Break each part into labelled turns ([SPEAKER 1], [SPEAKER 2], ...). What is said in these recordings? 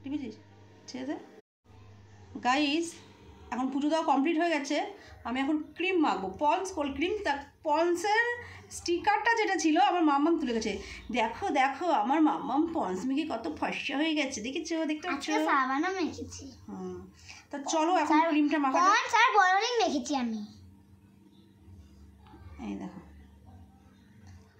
[SPEAKER 1] টিপেছিস ছেড়ে দে। গাইস এখন পুজো দেওয়া কমপ্লিট হয়ে গেছে, আমি এখন ক্রিম মাখবো, পন্স কোল্ড ক্রিম। তা পন্সের স্টিকারটা যেটা ছিল আমার মাম্মাম তুলে গেছে। দেখো দেখো আমার মাম্মাম পন্স মেখে কত ফর্সা হয়ে গেছে, দেখেছো? দেখতে পাচ্ছ?
[SPEAKER 2] সাবানও মেখেছি।
[SPEAKER 1] তা চলো এখন ক্রিমটা মাখা যাক।
[SPEAKER 2] পন্স আর বলরিং মেখেছি আমি।
[SPEAKER 1] এই দেখো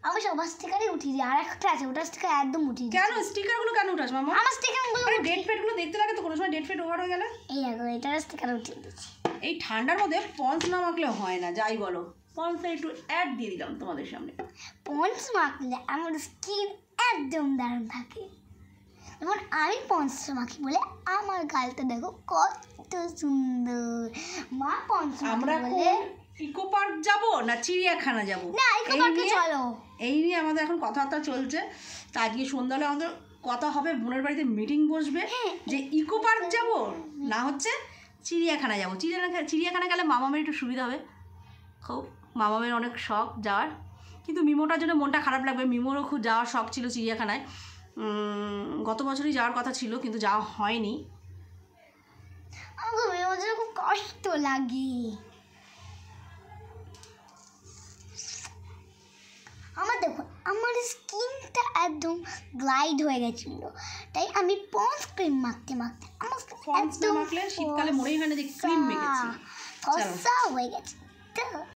[SPEAKER 2] আমি সবার স্টিকারই উঠিয়ে দিই, আর একটা আছে ওটার স্টিকার একদম উঠিয়ে দিই।
[SPEAKER 1] কেন স্টিকারগুলো কেন উঠাস মামা?
[SPEAKER 2] আমার স্টিকারগুলো
[SPEAKER 1] ডেট ফেটগুলো দেখতে লাগে তো, কোনো সময় ডেট ফেট ওভার হয়ে গেলে।
[SPEAKER 2] এই দেখো এটার স্টিকার উঠিয়ে দিচ্ছি।
[SPEAKER 1] এই ঠান্ডার মধ্যে পন্স না মাখলে হয় না, যাই বলো। পন্সটা একটু অ্যাড দিয়ে দিলাম তোমাদের সামনে।
[SPEAKER 2] পন্স মাখলে আমার স্কিন একদম দারুণ থাকে। যেমন আমি পন্স মাখি বলে আমার গালটা দেখো কত সুন্দর। মা পন্স
[SPEAKER 1] আমরা
[SPEAKER 2] বলে
[SPEAKER 1] ইকো পার্ক যাবো না চিড়িয়াখানা যাবো?
[SPEAKER 2] না ইকো পার্কে চলো।
[SPEAKER 1] এই নিয়ে আমাদের এখন কথাবার্তা চলছে। তা আজকে সন্ধ্যাবেলা আমাদের কথা হবে, বোনের বাড়িতে মিটিং বসবে যে ইকো পার্ক যাবো না হচ্ছে চিড়িয়াখানা যাবো। চিড়িয়াখানা গেলে মামামের একটু সুবিধা হবে, খুব মামামের অনেক শখ যাওয়ার, কিন্তু মিমোটার জন্য মনটা খারাপ লাগবে। মিমোরও খুব যাওয়ার শখ ছিল চিড়িয়াখানায়, গত বছরই যাওয়ার কথা ছিল কিন্তু যাওয়া হয়নি।
[SPEAKER 2] আমার মিমোর জন্য খুব কষ্ট লাগে। আমার দেখুন আমার স্কিনটা একদম গ্লাইড হয়ে গেছিলো, তাই আমি পন্স ক্রিম মাখতে মাখতে আমার
[SPEAKER 1] পন্স না মাখলে শীতকালে মনেই হয় না যে ক্রিম মেখেছি।
[SPEAKER 2] ফর্সা হয়ে গেছে।